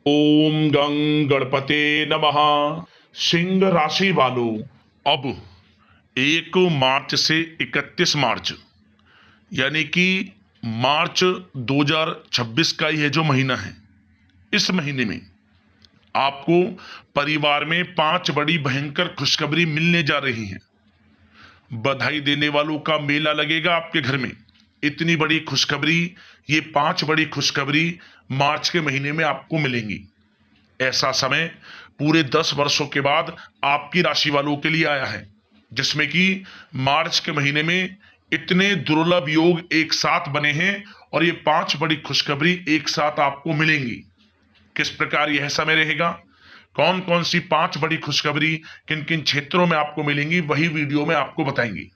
ओम गं गणपते नमः। सिंह राशि वालों, अब 1 मार्च से 31 मार्च यानी कि मार्च 2026 का यह जो महीना है, इस महीने में आपको परिवार में 5 बड़ी भयंकर खुशखबरी मिलने जा रही है। बधाई देने वालों का मेला लगेगा आपके घर में। इतनी बड़ी खुशखबरी, ये 5 बड़ी खुशखबरी मार्च के महीने में आपको मिलेंगी। ऐसा समय पूरे 10 वर्षों के बाद आपकी राशि वालों के लिए आया है, जिसमें कि मार्च के महीने में इतने दुर्लभ योग एक साथ बने हैं और ये 5 बड़ी खुशखबरी एक साथ आपको मिलेंगी। किस प्रकार यह समय रहेगा, कौन कौन सी 5 बड़ी खुशखबरी किन किन क्षेत्रों में आपको मिलेंगी, वही वीडियो में आपको बताएंगे।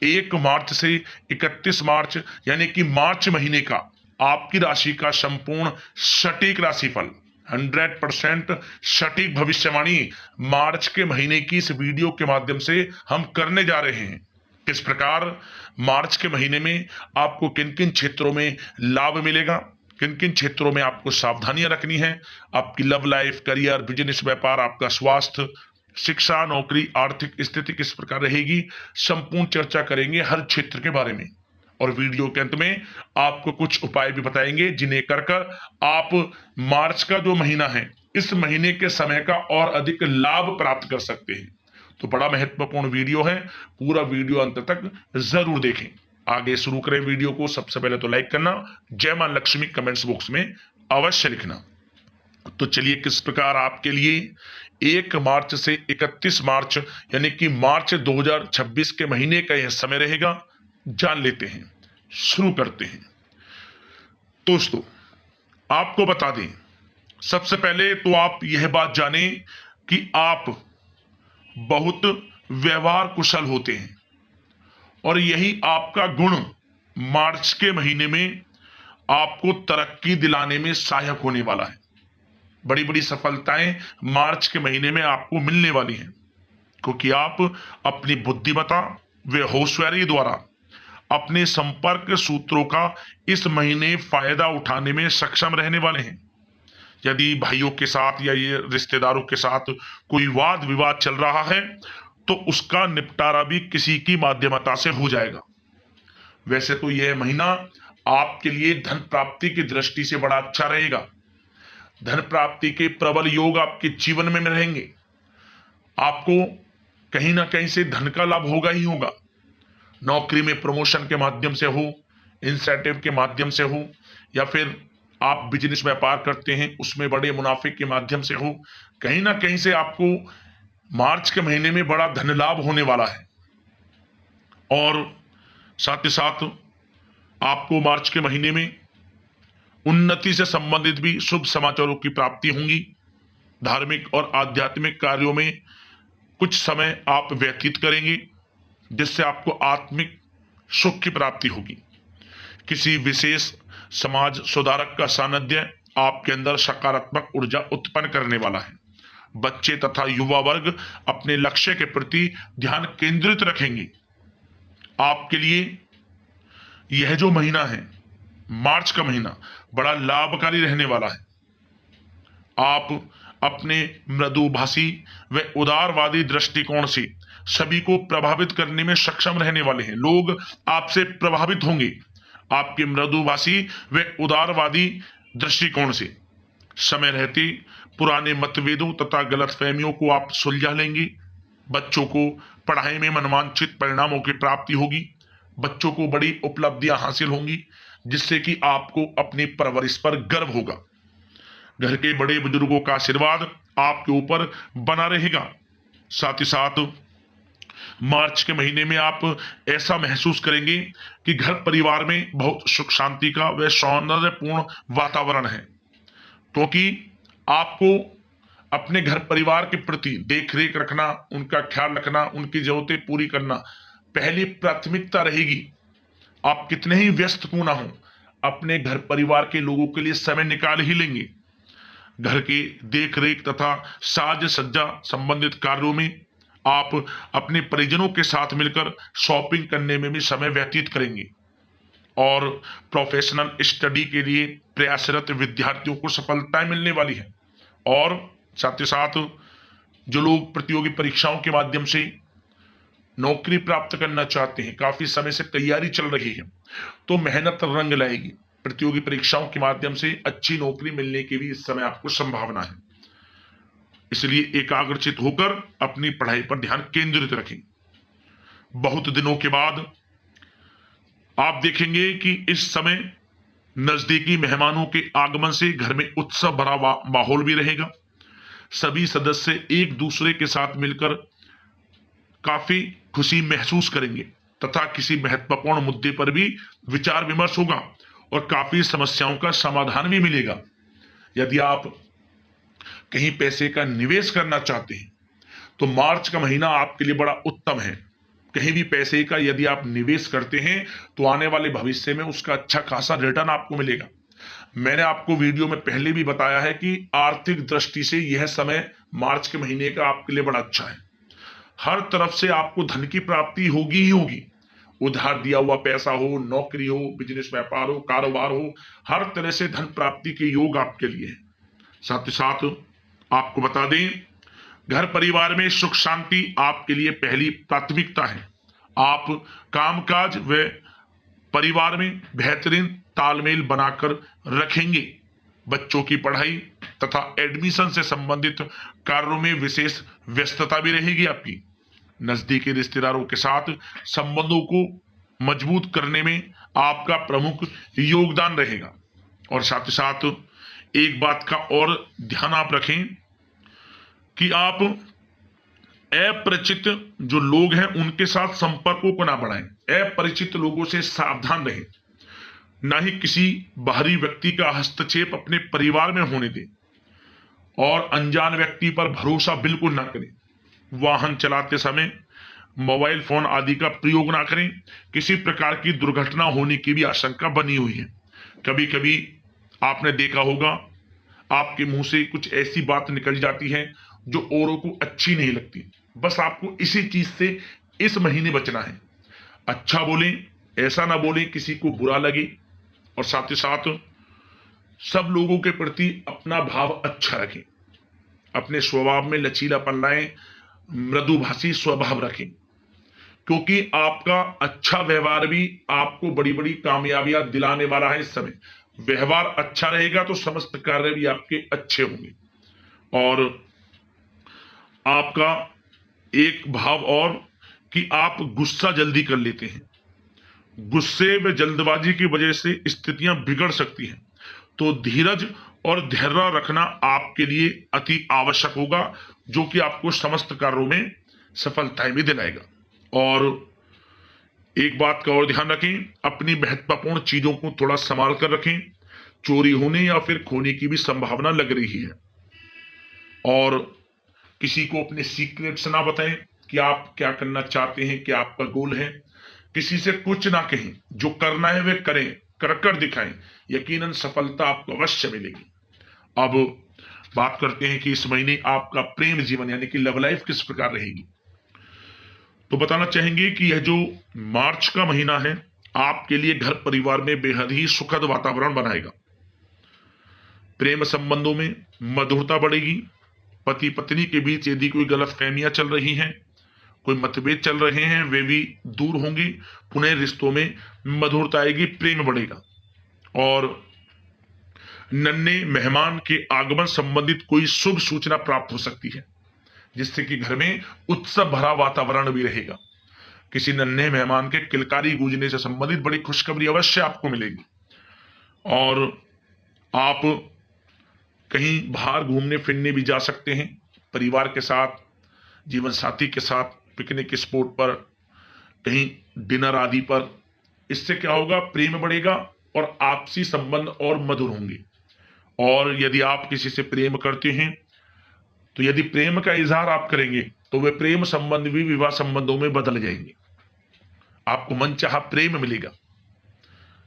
1 मार्च से 31 मार्च यानी कि मार्च महीने का आपकी राशि का संपूर्ण सटीक राशिफल, 100% सटीक भविष्यवाणी मार्च के महीने की इस वीडियो के माध्यम से हम करने जा रहे हैं। किस प्रकार मार्च के महीने में आपको किन किन क्षेत्रों में लाभ मिलेगा, किन किन क्षेत्रों में आपको सावधानियां रखनी है, आपकी लव लाइफ, करियर, बिजनेस, व्यापार, आपका स्वास्थ्य, शिक्षा, नौकरी, आर्थिक स्थिति किस प्रकार रहेगी, संपूर्ण चर्चा करेंगे हर क्षेत्र के बारे में। और वीडियो के अंत में आपको कुछ उपाय भी बताएंगे जिन्हें कर कर आप मार्च का जो महीना है, इस महीने के समय का और अधिक लाभ प्राप्त कर सकते हैं। तो बड़ा महत्वपूर्ण वीडियो है, पूरा वीडियो अंत तक जरूर देखें। आगे शुरू करें वीडियो को। सबसे पहले तो लाइक करना, जय मां लक्ष्मी कमेंट्स बॉक्स में अवश्य लिखना। तो चलिए किस प्रकार आपके लिए 1 मार्च से 31 मार्च यानी कि मार्च 2026 के महीने का यह समय रहेगा, जान लेते हैं, शुरू करते हैं। दोस्तों, आपको बता दें, सबसे पहले तो आप यह बात जानें कि आप बहुत व्यवहार कुशल होते हैं और यही आपका गुण मार्च के महीने में आपको तरक्की दिलाने में सहायक होने वाला है। बड़ी बड़ी सफलताएं मार्च के महीने में आपको मिलने वाली हैं, क्योंकि आप अपनी बुद्धिमत्ता व होशियारी द्वारा अपने संपर्क सूत्रों का इस महीने फायदा उठाने में सक्षम रहने वाले हैं। यदि भाइयों के साथ या ये रिश्तेदारों के साथ कोई वाद विवाद चल रहा है तो उसका निपटारा भी किसी की माध्यमता से हो जाएगा। वैसे तो यह महीना आपके लिए धन प्राप्ति की दृष्टि से बड़ा अच्छा रहेगा। धन प्राप्ति के प्रबल योग आपके जीवन में रहेंगे। आपको कहीं ना कहीं से धन का लाभ होगा ही होगा। नौकरी में प्रमोशन के माध्यम से हो, इंसेंटिव के माध्यम से हो, या फिर आप बिजनेस व्यापार करते हैं उसमें बड़े मुनाफे के माध्यम से हो, कहीं ना कहीं से आपको मार्च के महीने में बड़ा धन लाभ होने वाला है। और साथ ही साथ आपको मार्च के महीने में उन्नति से संबंधित भी शुभ समाचारों की प्राप्ति होंगी। धार्मिक और आध्यात्मिक कार्यों में कुछ समय आप व्यतीत करेंगे, जिससे आपको आत्मिक सुख की प्राप्ति होगी। किसी विशेष समाज सुधारक का सानिध्य आपके अंदर सकारात्मक ऊर्जा उत्पन्न करने वाला है। बच्चे तथा युवा वर्ग अपने लक्ष्य के प्रति ध्यान केंद्रित रखेंगे। आपके लिए यह जो महीना है, मार्च का महीना, बड़ा लाभकारी रहने वाला है। आप अपने मृदुभाषी व उदारवादी दृष्टिकोण से सभी को प्रभावित करने में सक्षम रहने वाले हैं। लोग आपसे प्रभावित होंगे आपके मृदुभाषी व उदारवादी दृष्टिकोण से। समय रहते पुराने मतभेदों तथा गलतफहमियों को आप सुलझा लेंगे। बच्चों को पढ़ाई में मनवांछित परिणामों की प्राप्ति होगी। बच्चों को बड़ी उपलब्धियां हासिल होंगी, जिससे कि आपको अपनी परवरिश पर गर्व होगा। घर के बड़े बुजुर्गों का आशीर्वाद आपके ऊपर बना रहेगा। साथ ही साथ मार्च के महीने में आप ऐसा महसूस करेंगे कि घर परिवार में बहुत सुख शांति का व सौंदर्यपूर्ण वातावरण है, क्योंकि आपको अपने घर परिवार के प्रति देख रेख रखना, उनका ख्याल रखना, उनकी जरूरतें पूरी करना पहली प्राथमिकता रहेगी। आप कितने ही व्यस्त क्यों ना हो, अपने घर परिवार के लोगों के लिए समय निकाल ही लेंगे। घर की देख रेख तथा साज सज्जा संबंधित कार्यों में आप अपने परिजनों के साथ मिलकर शॉपिंग करने में भी समय व्यतीत करेंगे। और प्रोफेशनल स्टडी के लिए प्रयासरत विद्यार्थियों को सफलताएं मिलने वाली है। और साथ ही साथ जो लोग प्रतियोगी परीक्षाओं के माध्यम से नौकरी प्राप्त करना चाहते हैं, काफी समय से तैयारी चल रही है, तो मेहनत रंग लाएगी। प्रतियोगी परीक्षाओं के माध्यम से अच्छी नौकरी मिलने की भी इस समय आपको संभावना है। इसलिए एकाग्रचित होकर अपनी पढ़ाई पर ध्यान केंद्रित रखें। बहुत दिनों के बाद आप देखेंगे कि इस समय नजदीकी मेहमानों के आगमन से घर में उत्सव भरा माहौल भी रहेगा। सभी सदस्य एक दूसरे के साथ मिलकर काफी खुशी महसूस करेंगे तथा किसी महत्वपूर्ण मुद्दे पर भी विचार विमर्श होगा और काफी समस्याओं का समाधान भी मिलेगा। यदि आप कहीं पैसे का निवेश करना चाहते हैं तो मार्च का महीना आपके लिए बड़ा उत्तम है। कहीं भी पैसे का यदि आप निवेश करते हैं तो आने वाले भविष्य में उसका अच्छा खासा रिटर्न आपको मिलेगा। मैंने आपको वीडियो में पहले भी बताया है कि आर्थिक दृष्टि से यह समय मार्च के महीने का आपके लिए बड़ा अच्छा है। हर तरफ से आपको धन की प्राप्ति होगी ही होगी। उधार दिया हुआ पैसा हो, नौकरी हो, बिजनेस व्यापार हो, कारोबार हो, हर तरह से धन प्राप्ति के योग आपके लिए है। साथ ही साथ आपको बता दें, घर परिवार में सुख शांति आपके लिए पहली प्राथमिकता है। आप कामकाज व परिवार में बेहतरीन तालमेल बनाकर रखेंगे। बच्चों की पढ़ाई तथा एडमिशन से संबंधित कार्यों में विशेष व्यस्तता भी रहेगी आपकी। नजदीकी रिश्तेदारों के साथ संबंधों को मजबूत करने में आपका प्रमुख योगदान रहेगा। और साथ ही साथ एक बात का और ध्यान आप रखें कि आप अपरिचित जो लोग हैं उनके साथ संपर्कों को ना बढ़ाएं। अपरिचित लोगों से सावधान रहें। ना ही किसी बाहरी व्यक्ति का हस्तक्षेप अपने परिवार में होने दें और अनजान व्यक्ति पर भरोसा बिल्कुल ना करें। वाहन चलाते समय मोबाइल फोन आदि का प्रयोग ना करें। किसी प्रकार की दुर्घटना होने की भी आशंका बनी हुई है। कभी कभी आपने देखा होगा, आपके मुंह से कुछ ऐसी बात निकल जाती है जो औरों को अच्छी नहीं लगती। बस आपको इसी चीज से इस महीने बचना है। अच्छा बोलें, ऐसा ना बोलें किसी को बुरा लगे। और साथ ही साथ सब लोगों के प्रति अपना भाव अच्छा रखें। अपने स्वभाव में लचीलापन लाएं, मृदुभाषी स्वभाव रखें, क्योंकि आपका अच्छा व्यवहार भी आपको बड़ी बड़ी कामयाबियां दिलाने वाला है। इस समय व्यवहार अच्छा रहेगा तो समस्त कार्य भी आपके अच्छे होंगे। और आपका एक भाव और कि आप गुस्सा जल्दी कर लेते हैं। गुस्से में जल्दबाजी की वजह से स्थितियां बिगड़ सकती हैं, तो धीरज और धैर्य रखना आपके लिए अति आवश्यक होगा, जो कि आपको समस्त कार्यों में सफलताएं भी दिलाएगा। और एक बात का और ध्यान रखें, अपनी महत्वपूर्ण चीजों को थोड़ा संभाल कर रखें। चोरी होने या फिर खोने की भी संभावना लग रही है। और किसी को अपने सीक्रेट्स ना बताएं कि आप क्या करना चाहते हैं, क्या आपका गोल है। किसी से कुछ ना कहें, जो करना है वे करें, कर कर दिखाएं। यकीनन सफलता आपको अवश्य मिलेगी। अब बात करते हैं कि इस महीने आपका प्रेम जीवन यानी कि लव लाइफ किस प्रकार रहेगी। तो बताना चाहेंगे कि यह जो मार्च का महीना है आपके लिए घर परिवार में बेहद ही सुखद वातावरण बनाएगा। प्रेम संबंधों में मधुरता बढ़ेगी। पति पत्नी के बीच यदि कोई गलतफहमियां चल रही हैं, कोई मतभेद चल रहे हैं, वे भी दूर होंगे। पुनः रिश्तों में मधुरता आएगी, प्रेम बढ़ेगा। और नन्हे मेहमान के आगमन संबंधित कोई शुभ सूचना प्राप्त हो सकती है, जिससे कि घर में उत्सव भरा वातावरण भी रहेगा। किसी नन्हे मेहमान के किलकारी गूंजने से संबंधित बड़ी खुशखबरी अवश्य आपको मिलेगी। और आप कहीं बाहर घूमने फिरने भी जा सकते हैं, परिवार के साथ, जीवन साथी के साथ, पिकनिक स्पॉट पर, कहीं डिनर आदि पर। इससे क्या होगा, प्रेम बढ़ेगा और आपसी संबंध और मधुर होंगे। और यदि आप किसी से प्रेम करते हैं तो यदि प्रेम का इजहार आप करेंगे तो वे प्रेम संबंध भी विवाह संबंधों में बदल जाएंगे। आपको मनचाहा प्रेम मिलेगा।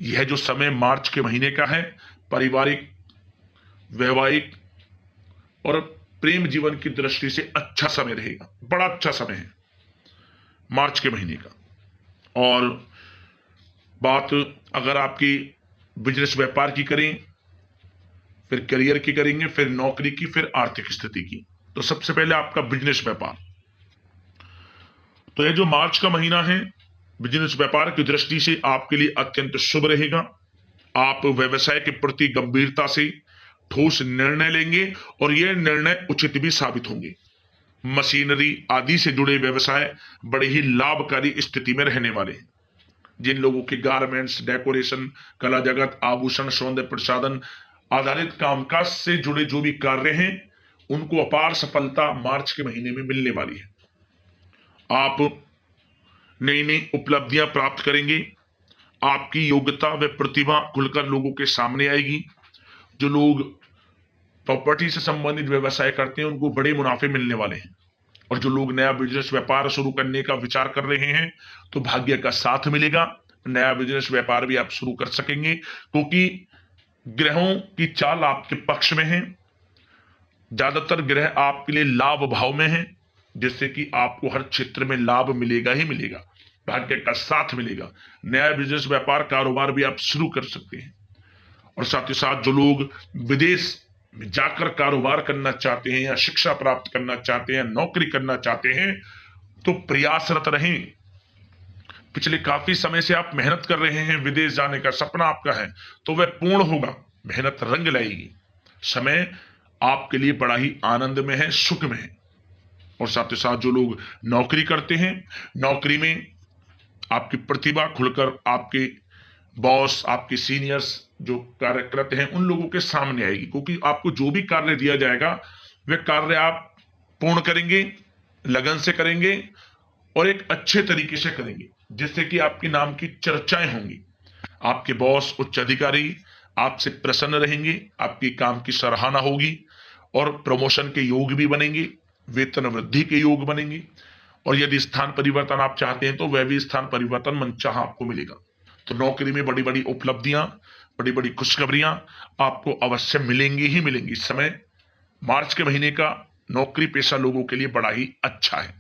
यह जो समय मार्च के महीने का है, पारिवारिक, वैवाहिक और प्रेम जीवन की दृष्टि से अच्छा समय रहेगा। बड़ा अच्छा समय है मार्च के महीने का। और बात अगर आपकी बिजनेस व्यापार की करें फिर करियर की करेंगे, फिर नौकरी की, फिर आर्थिक स्थिति की। तो सबसे पहले आपका बिजनेस व्यापार। तो ये जो मार्च का महीना है, बिजनेस व्यापार की दृष्टि से आपके लिए अत्यंत शुभ रहेगा। आप व्यवसाय के प्रति गंभीरता से ठोस निर्णय लेंगे और यह निर्णय उचित भी साबित होंगे। मशीनरी आदि से जुड़े व्यवसाय बड़े ही लाभकारी स्थिति में रहने वाले हैं। जिन लोगों के गारमेंट्स, डेकोरेशन, कला जगत, आभूषण, सौंदर्य प्रसाधन आधारित कामकाज से जुड़े जो भी कार्य हैं, उनको अपार सफलता मार्च के महीने में मिलने वाली है। आप नई नई उपलब्धियां प्राप्त करेंगे। आपकी योग्यता व प्रतिभा खुलकर लोगों के सामने आएगी। जो लोग प्रॉपर्टी से संबंधित व्यवसाय करते हैं, उनको बड़े मुनाफे मिलने वाले हैं। और जो लोग नया बिजनेस व्यापार शुरू करने का विचार कर रहे हैं, तो भाग्य का साथ मिलेगा। नया बिजनेस व्यापार भी आप शुरू कर सकेंगे, क्योंकि ग्रहों की चाल आपके पक्ष में है। ज्यादातर ग्रह आपके लिए लाभ भाव में है, जिससे कि आपको हर क्षेत्र में लाभ मिलेगा ही मिलेगा, भाग्य का साथ मिलेगा। नया बिजनेस व्यापार कारोबार भी आप शुरू कर सकते हैं। और साथ ही साथ जो लोग विदेश में जाकर कारोबार करना चाहते हैं, या शिक्षा प्राप्त करना चाहते हैं, नौकरी करना चाहते हैं, तो प्रयासरत रहें। पिछले काफी समय से आप मेहनत कर रहे हैं, विदेश जाने का सपना आपका है, तो वह पूर्ण होगा। मेहनत रंग लाएगी। समय आपके लिए बड़ा ही आनंद में है, सुख में है। और साथ ही साथ जो लोग नौकरी करते हैं, नौकरी में आपकी प्रतिभा खुलकर आपके बॉस, आपके सीनियर्स जो कार्यरत हैं, उन लोगों के सामने आएगी, क्योंकि आपको जो भी कार्य दिया जाएगा वह कार्य आप पूर्ण करेंगे, लगन से करेंगे और एक अच्छे तरीके से करेंगे, जिससे कि आपके नाम की चर्चाएं होंगी। आपके बॉस, उच्च अधिकारी आपसे प्रसन्न रहेंगे, आपकी काम की सराहना होगी और प्रमोशन के योग भी बनेंगे, वेतन वृद्धि के योग बनेंगे। और यदि स्थान परिवर्तन आप चाहते हैं, तो वह भी स्थान परिवर्तन मनचाहा आपको मिलेगा। तो नौकरी में बड़ी बड़ी उपलब्धियां, बड़ी बड़ी खुशखबरियां आपको अवश्य मिलेंगी ही मिलेंगी। इस समय मार्च के महीने का नौकरी पेशा लोगों के लिए बड़ा ही अच्छा है।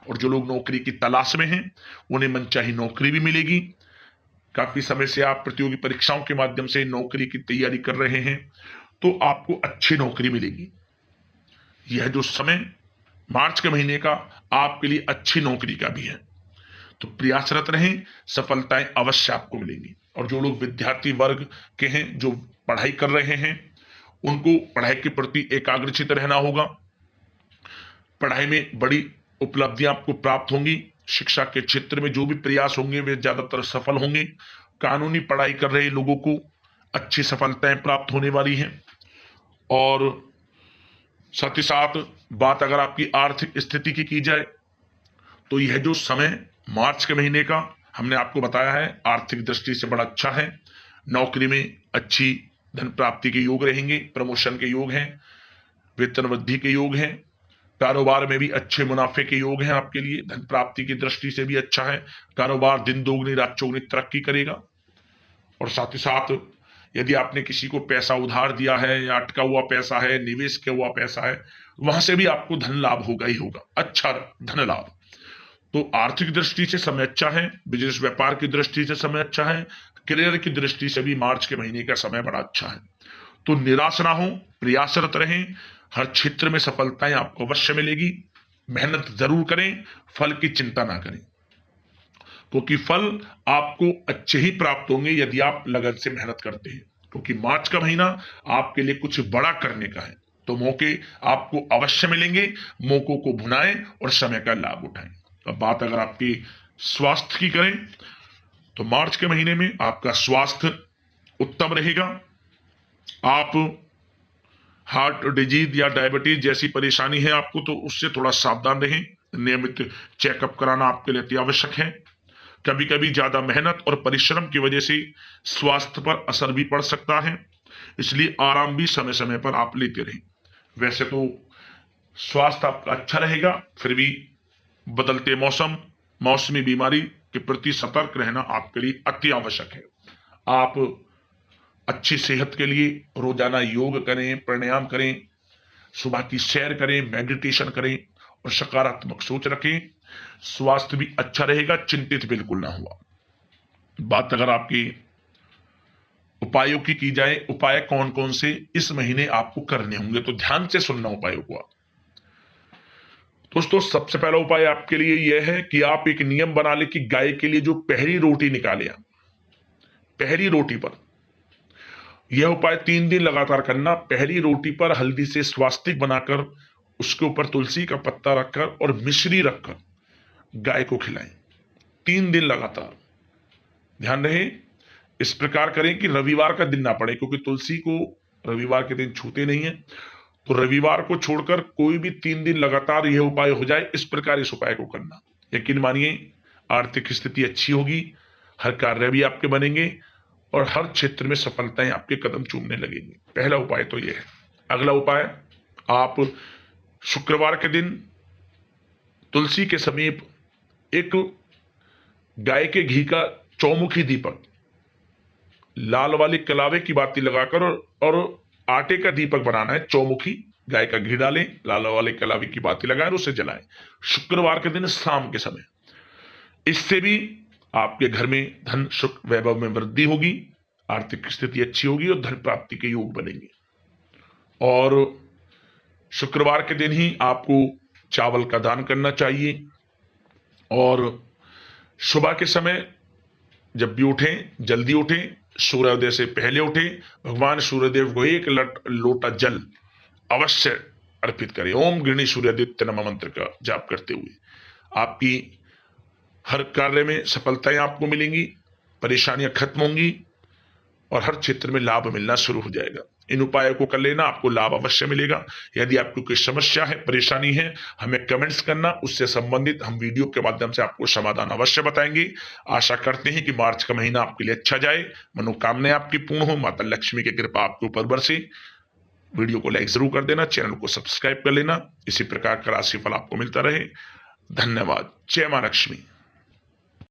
और जो लोग नौकरी की तलाश में हैं, उन्हें मनचाही नौकरी भी मिलेगी। काफी समय से आप प्रतियोगी परीक्षाओं के माध्यम से नौकरी की तैयारी कर रहे हैं, तो आपको अच्छी नौकरी मिलेगी। यह जो समय मार्च के महीने का आपके लिए अच्छी नौकरी का भी है, तो प्रयासरत रहें, सफलताएं अवश्य आपको मिलेंगी। और जो लोग विद्यार्थी वर्ग के हैं, जो पढ़ाई कर रहे हैं, उनको पढ़ाई के प्रति एकाग्रचित रहना होगा। पढ़ाई में बड़ी उपलब्धियां आपको प्राप्त होंगी। शिक्षा के क्षेत्र में जो भी प्रयास होंगे वे ज्यादातर सफल होंगे। कानूनी पढ़ाई कर रहे लोगों को अच्छी सफलताएं प्राप्त होने वाली हैं। और साथ ही साथ बात अगर आपकी आर्थिक स्थिति की जाए, तो यह जो समय मार्च के महीने का हमने आपको बताया है, आर्थिक दृष्टि से बड़ा अच्छा है। नौकरी में अच्छी धन प्राप्ति के योग रहेंगे, प्रमोशन के योग हैं, वेतन वृद्धि के योग हैं, कारोबार में भी अच्छे मुनाफे के योग हैं आपके लिए। धन प्राप्ति की दृष्टि से भी अच्छा है। कारोबार दिन दोगुनी रात चौगुनी तरक्की करेगा। और साथ ही साथ यदि आपने किसी को पैसा उधार दिया है, या अटका हुआ पैसा है, निवेश किया हुआ पैसा है, वहां से भी आपको धन लाभ होगा ही होगा, अच्छा धन लाभ। तो आर्थिक दृष्टि से समय अच्छा है, बिजनेस व्यापार की दृष्टि से समय अच्छा है, करियर की दृष्टि से भी मार्च के महीने का समय बड़ा अच्छा है। तो निराश ना हो, प्रयासरत रहें। हर क्षेत्र में सफलताएं आपको अवश्य मिलेगी। मेहनत जरूर करें, फल की चिंता ना करें, क्योंकि फल आपको अच्छे ही प्राप्त होंगे यदि आप लगन से मेहनत करते हैं। क्योंकि मार्च का महीना आपके लिए कुछ बड़ा करने का है, तो मौके आपको अवश्य मिलेंगे। मौकों को भुनाएं और समय का लाभ उठाएं। अब बात अगर आपकी स्वास्थ्य की करें, तो मार्च के महीने में आपका स्वास्थ्य उत्तम रहेगा। आप हार्ट डिजीज या डायबिटीज जैसी परेशानी है आपको, तो उससे थोड़ा सावधान रहें। नियमित चेकअप कराना आपके लिए अति आवश्यक है। कभी कभी ज्यादा मेहनत और परिश्रम की वजह से स्वास्थ्य पर असर भी पड़ सकता है, इसलिए आराम भी समय समय पर आप लेते रहें। वैसे तो स्वास्थ्य आपका अच्छा रहेगा, फिर भी बदलते मौसम, मौसमी बीमारी के प्रति सतर्क रहना आपके लिए अति आवश्यक है। आप अच्छी सेहत के लिए रोजाना योग करें, प्राणायाम करें, सुबह की सैर करें, मेडिटेशन करें और सकारात्मक सोच रखें। स्वास्थ्य भी अच्छा रहेगा, चिंतित बिल्कुल ना हुआ। बात अगर आपकी उपायों की जाए, उपाय कौन कौन से इस महीने आपको करने होंगे, तो ध्यान से सुनना उपायों को आप। दोस्तों सबसे पहला उपाय आपके लिए यह है कि आप एक नियम बना ले कि गाय के लिए जो पहली रोटी निकाले आप, पहली रोटी पर यह उपाय 3 दिन लगातार करना। पहली रोटी पर हल्दी से स्वास्तिक बनाकर उसके ऊपर तुलसी का पत्ता रखकर और मिश्री रखकर गाय को खिलाएं 3 दिन लगातार। ध्यान रहे इस प्रकार करें कि रविवार का दिन ना पड़े, क्योंकि तुलसी को रविवार के दिन छूते नहीं है, तो रविवार को छोड़कर कोई भी 3 दिन लगातार यह उपाय हो जाए, इस प्रकार इस उपाय को करना। यकीन मानिए आर्थिक स्थिति अच्छी होगी, हर कार्य भी आपके बनेंगे और हर क्षेत्र में सफलताएं आपके कदम चूमने लगेंगी। पहला उपाय तो यह है। अगला उपाय, आप शुक्रवार के दिन तुलसी के समीप एक गाय के घी का चौमुखी दीपक लाल वाली कलावे की बाती लगाकर और आटे का दीपक बनाना है। चौमुखी गाय का घी डालें, लाल वाले कलावे की बाती लगाएं और उसे जलाएं शुक्रवार के दिन शाम के समय। इससे भी आपके घर में धन सुख वैभव में वृद्धि होगी, आर्थिक स्थिति अच्छी होगी और धन प्राप्ति के योग बनेंगे। और शुक्रवार के दिन ही आपको चावल का दान करना चाहिए। और सुबह के समय जब भी उठें जल्दी उठें, सूर्योदय से पहले उठें, भगवान सूर्यदेव को एक लोटा जल अवश्य अर्पित करें। ओम गृणी सूर्यादित्य नमः मंत्र का जाप करते हुए आपकी हर कार्य में सफलताएं आपको मिलेंगी, परेशानियां खत्म होंगी और हर क्षेत्र में लाभ मिलना शुरू हो जाएगा। इन उपायों को कर लेना, आपको लाभ अवश्य मिलेगा। यदि आपको कोई समस्या है, परेशानी है, हमें कमेंट्स करना, उससे संबंधित हम वीडियो के माध्यम से आपको समाधान अवश्य बताएंगे। आशा करते हैं कि मार्च का महीना आपके लिए अच्छा जाए, मनोकामनाएं आपकी पूर्ण हो, माता लक्ष्मी की कृपा आपके ऊपर बरसे। वीडियो को लाइक जरूर कर देना, चैनल को सब्सक्राइब कर लेना। इसी प्रकार का राशिफल आपको मिलता रहे। धन्यवाद। जय मां लक्ष्मी।